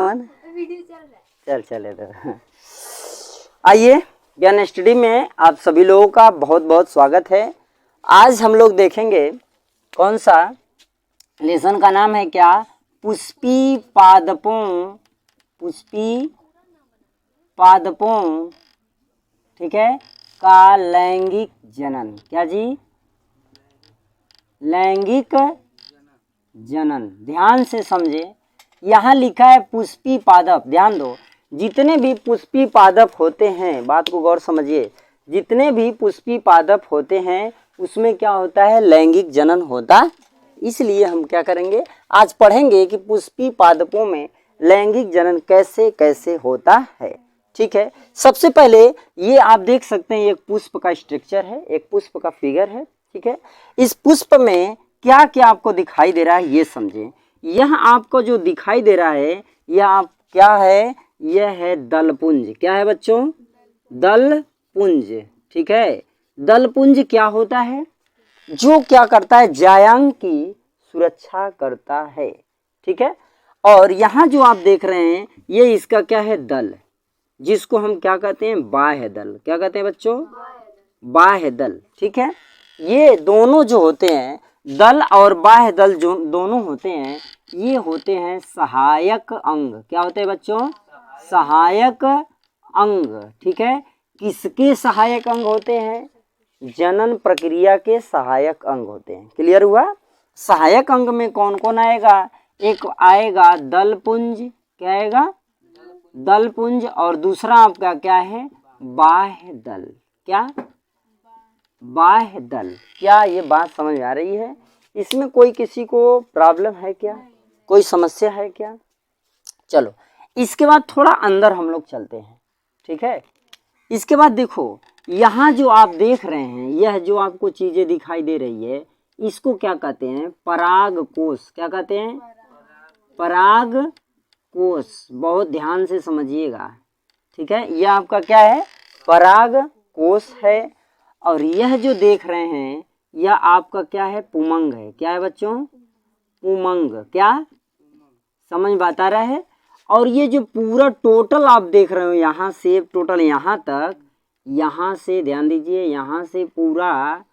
Video चल चले तो आइए, ज्ञान स्टडी में आप सभी लोगों का बहुत बहुत स्वागत है। आज हम लोग देखेंगे कौन सा लेसन का नाम है क्या, पुष्पी पादपों, ठीक है, का लैंगिक जनन। क्या जी? लैंगिक जनन। ध्यान से समझे, यहाँ लिखा है पुष्पी पादप। ध्यान दो, जितने भी पुष्पी पादप होते हैं, बात को गौर समझिए, जितने भी पुष्पी पादप होते हैं उसमें क्या होता है, लैंगिक जनन होता। इसलिए हम क्या करेंगे, आज पढ़ेंगे कि पुष्पी पादपों में लैंगिक जनन कैसे कैसे होता है। ठीक है, सबसे पहले ये आप देख सकते हैं, एक पुष्प का स्ट्रक्चर है, एक पुष्प का फिगर है। ठीक है, इस पुष्प में क्या क्या आपको दिखाई दे रहा है ये समझें। यह आपको जो दिखाई दे रहा है यह आप क्या है, यह है दलपुंज। क्या है बच्चों? दलपुंज। ठीक है, दलपुंज क्या होता है, जो क्या करता है, जायांग की सुरक्षा करता है। ठीक है, और यहाँ जो आप देख रहे हैं ये इसका क्या है, दल, जिसको हम क्या कहते हैं, बाह्य दल। क्या कहते हैं बच्चों? बाह्य दल। ठीक है, ये दोनों जो होते हैं, दल और बाह्य दल जो दोनों होते हैं, ये होते हैं सहायक अंग। क्या होते हैं बच्चों? सहायक अंग। ठीक है, किसके सहायक अंग होते हैं? जनन प्रक्रिया के सहायक अंग होते हैं। क्लियर हुआ? सहायक अंग में कौन कौन आएगा? एक आएगा दलपुंज। क्या आएगा? दलपुंज। और दूसरा आपका क्या है, बाह्य दल। क्या? बाह्य दल। क्या ये बात समझ आ रही है? इसमें कोई किसी को प्रॉब्लम है क्या, कोई समस्या है क्या? चलो, इसके बाद थोड़ा अंदर हम लोग चलते हैं। ठीक है, इसके बाद देखो, यहाँ जो आप देख रहे हैं, यह जो आपको चीजें दिखाई दे रही है, इसको क्या कहते हैं, पराग कोश। क्या कहते हैं? पराग कोश। बहुत ध्यान से समझिएगा। ठीक है, यह आपका क्या है, पराग कोश है। और यह जो देख रहे हैं यह आपका क्या है, पुमंग है। क्या है बच्चों? पुमंग। क्या समझ बात आ रहा है? और ये जो पूरा टोटल आप देख रहे हो, यहाँ से टोटल यहाँ तक, यहाँ से ध्यान दीजिए, यहाँ से पूरा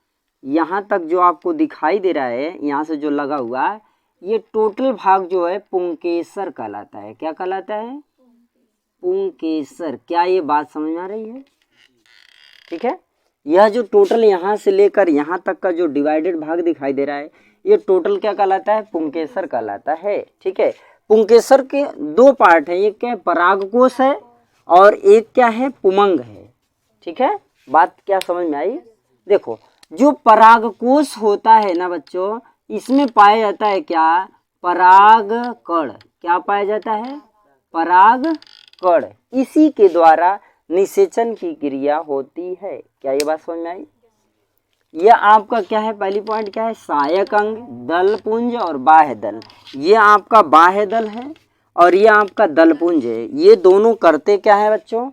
यहाँ तक जो आपको दिखाई दे रहा है, यहाँ से जो लगा हुआ है, ये टोटल भाग जो है पुंकेसर कहलाता है। क्या कहलाता है? पुंकेसर। क्या ये बात समझ में आ रही है? ठीक है, यह जो टोटल यहाँ से लेकर यहाँ तक का जो डिवाइडेड भाग दिखाई दे रहा है, ये टोटल क्या कहलाता है, पुंकेसर कहलाता है। ठीक है, पुंकेसर के दो पार्ट है, एक क्या है, परागकोश है, और एक क्या है, पुमंग है। ठीक है, बात क्या समझ में आई? देखो, जो परागकोश होता है ना बच्चों, इसमें पाया जाता है क्या, परागकण। क्या पाया जाता है? परागकण। इसी के द्वारा निषेचन की क्रिया होती है। क्या ये बात समझ में आई? यह आपका क्या है, पहली पॉइंट क्या है, सहायक अंग, दलपुंज और बाह्य दल। ये आपका बाह्य दल है और ये आपका दलपुंज है। ये दोनों करते क्या है बच्चों,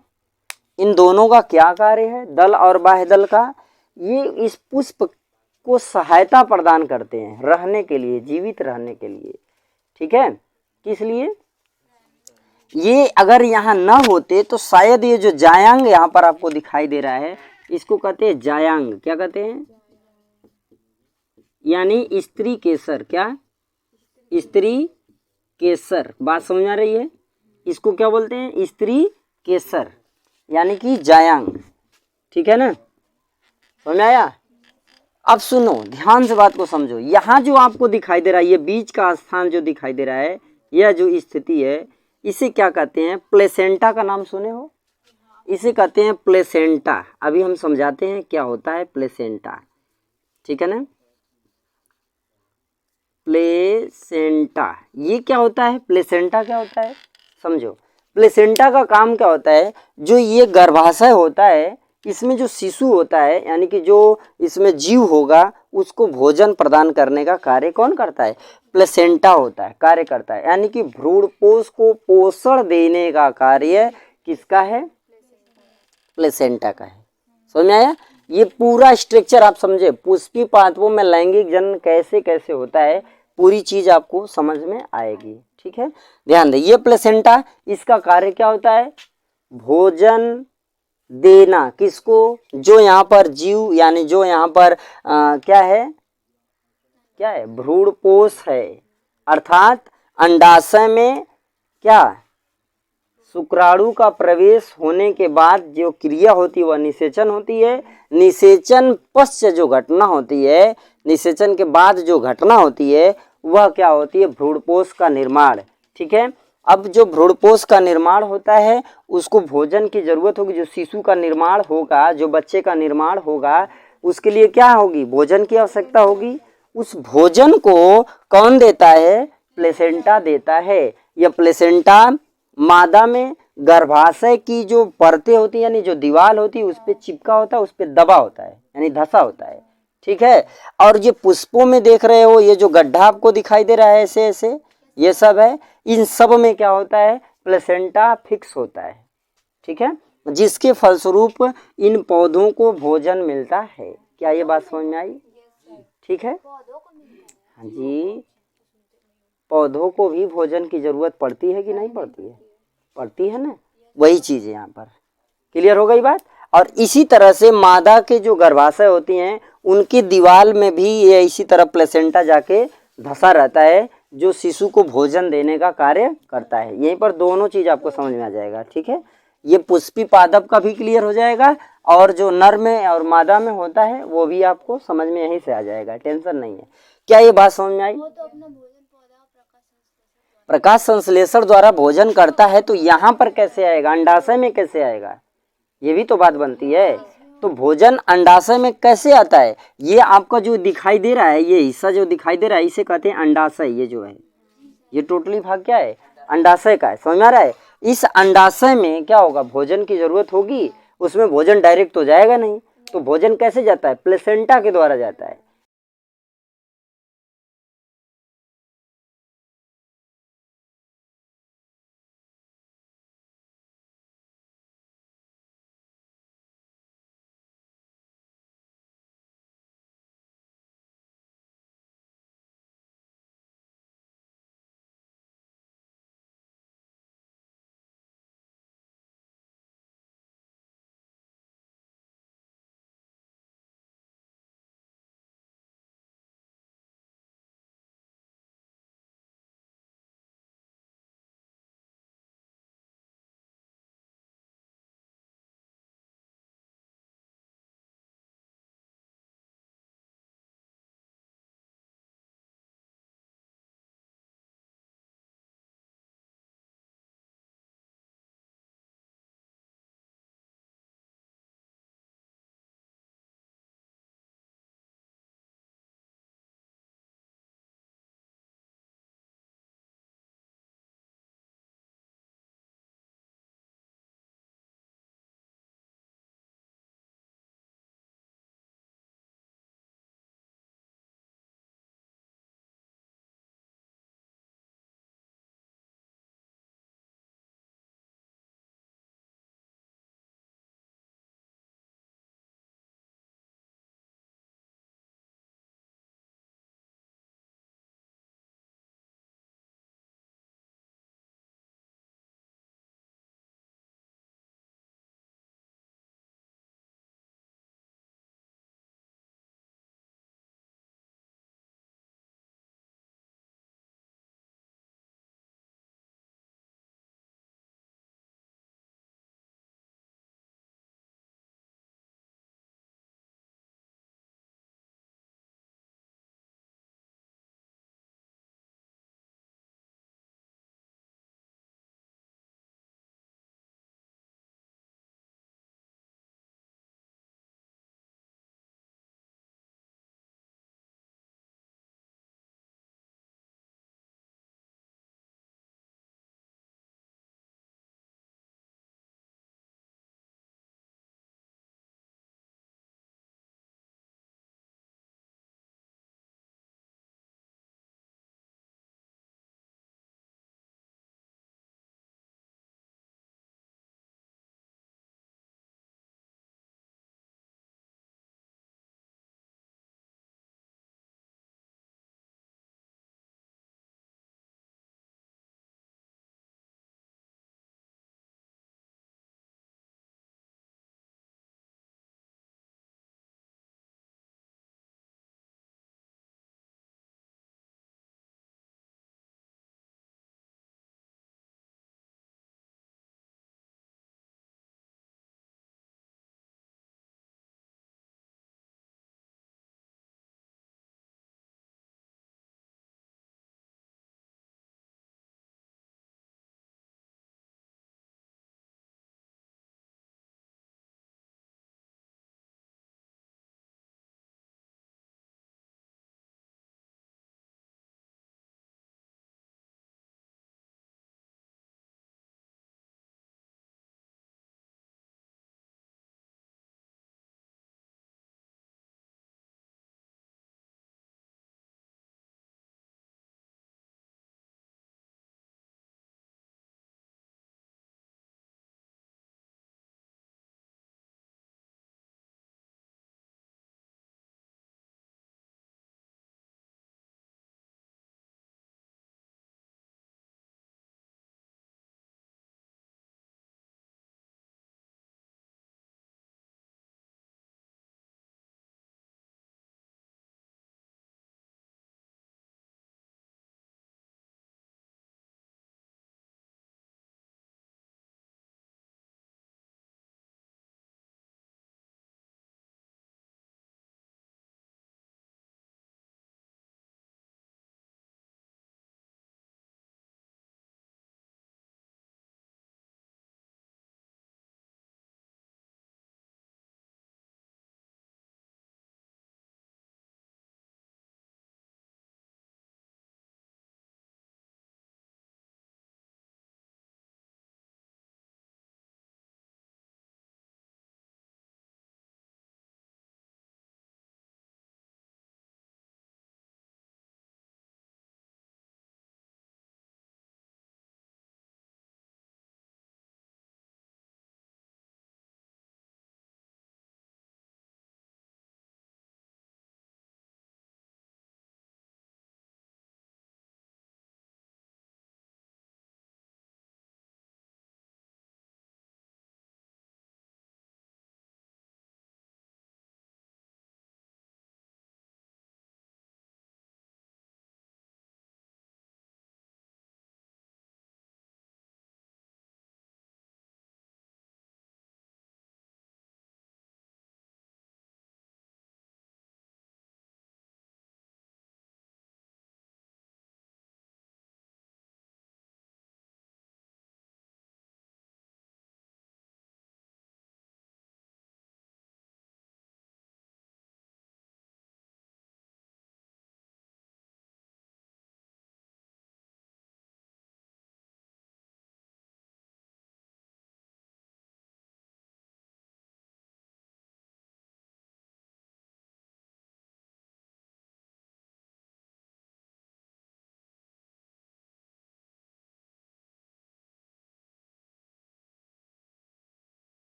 इन दोनों का क्या कार्य है, दल और बाह्य दल का? ये इस पुष्प को सहायता प्रदान करते हैं रहने के लिए, जीवित रहने के लिए। ठीक है, किस लिए? ये अगर यहाँ न होते तो शायद ये जो जायांग यहाँ पर आपको दिखाई दे रहा है, इसको कहते हैं जायांग। क्या कहते हैं? यानी स्त्री केसर। क्या? स्त्री केसर। बात समझ आ रही है? इसको क्या बोलते हैं, स्त्री केसर, यानी कि जायांग। ठीक है ना, समझ में आया? अब सुनो, ध्यान से बात को समझो। यहाँ जो आपको दिखाई दे रहा है, ये बीच का स्थान जो दिखाई दे रहा है, यह जो स्थिति है, इसे क्या कहते हैं, प्लेसेंटा का नाम सुने हो? इसे कहते हैं प्लेसेंटा। अभी हम समझाते हैं क्या होता है प्लेसेंटा। ठीक है ना, प्लेसेंटा ये क्या होता है, प्लेसेंटा क्या होता है समझो। प्लेसेंटा का काम क्या होता है, जो ये गर्भाशय होता है, इसमें जो शिशु होता है, यानी कि जो इसमें जीव होगा, उसको भोजन प्रदान करने का कार्य कौन करता है, प्लेसेंटा होता है, कार्य करता है। यानी कि भ्रूणपोष को पोषण देने का कार्य किसका है, प्लेसेंटा का है। समझ में आया? ये पूरा स्ट्रक्चर आप समझे, पुष्पी पादपों में लैंगिक जनन कैसे कैसे होता है, पूरी चीज आपको समझ में आएगी। ठीक है, ध्यान दें, ये प्लेसेंटा, इसका कार्य क्या होता है? भोजन देना। किसको? जो यहाँ पर जीव, यानी जो यहाँ पर क्या है, क्या है? भ्रूणपोष है, अर्थात अंडाशय में क्या, शुक्राणु का प्रवेश होने के बाद जो क्रिया होती है वह निषेचन होती है। निषेचन पश्चात जो घटना होती है, निषेचन के बाद जो घटना होती है वह क्या होती है? भ्रूणपोष का निर्माण। ठीक है, अब जो भ्रूणपोष का निर्माण होता है उसको भोजन की जरूरत होगी। जो शिशु का निर्माण होगा, जो बच्चे का निर्माण होगा, उसके लिए क्या होगी? भोजन की आवश्यकता होगी। उस भोजन को कौन देता है? प्लेसेंटा देता है। यह प्लेसेंटा मादा में गर्भाशय की जो परतें होती है, यानी जो दीवार होती है, उस पर चिपका होता है, उस पर दबा होता है, यानी धसा होता है। ठीक है, और ये पुष्पों में देख रहे हो, ये जो गड्ढा आपको दिखाई दे रहा है ऐसे ऐसे, ये सब है। इन सब में क्या होता है? प्लेसेंटा फिक्स होता है। ठीक है, जिसके फलस्वरूप इन पौधों को भोजन मिलता है। क्या ये बात समझ में आई? ठीक है, हाँ जी, पौधों को भी भोजन की जरूरत पड़ती है कि नहीं पड़ती है? पड़ती है ना, वही चीज है यहाँ पर। क्लियर हो गई बात? और इसी तरह से मादा के जो गर्भाशय होती हैं उनकी दीवार में भी ये इसी तरह प्लेसेंटा जाके धसा रहता है, जो शिशु को भोजन देने का कार्य करता है। यहीं पर दोनों चीज आपको समझ में आ जाएगा। ठीक है, ये पुष्पी पादप का भी क्लियर हो जाएगा, और जो नर में और मादा में होता है वो भी आपको समझ में यहीं से आ जाएगा, टेंशन नहीं है। क्या ये बात समझ में आई? प्रकाश संश्लेषण द्वारा भोजन करता है, तो यहाँ पर कैसे आएगा? अंडाशय में कैसे आएगा? ये भी तो बात बनती है। तो भोजन अंडाशय में कैसे आता है? ये आपका जो दिखाई दे रहा है, ये हिस्सा जो दिखाई दे रहा है, इसे कहते हैं अंडाशय। ये जो है, ये टोटली भाग क्या है? अंडाशय का है। समझ में आ रहा है? इस अंडाशय में क्या होगा? भोजन की जरूरत होगी। उसमें भोजन डायरेक्ट तो जाएगा नहीं, तो भोजन कैसे जाता है? प्लेसेंटा के द्वारा जाता है।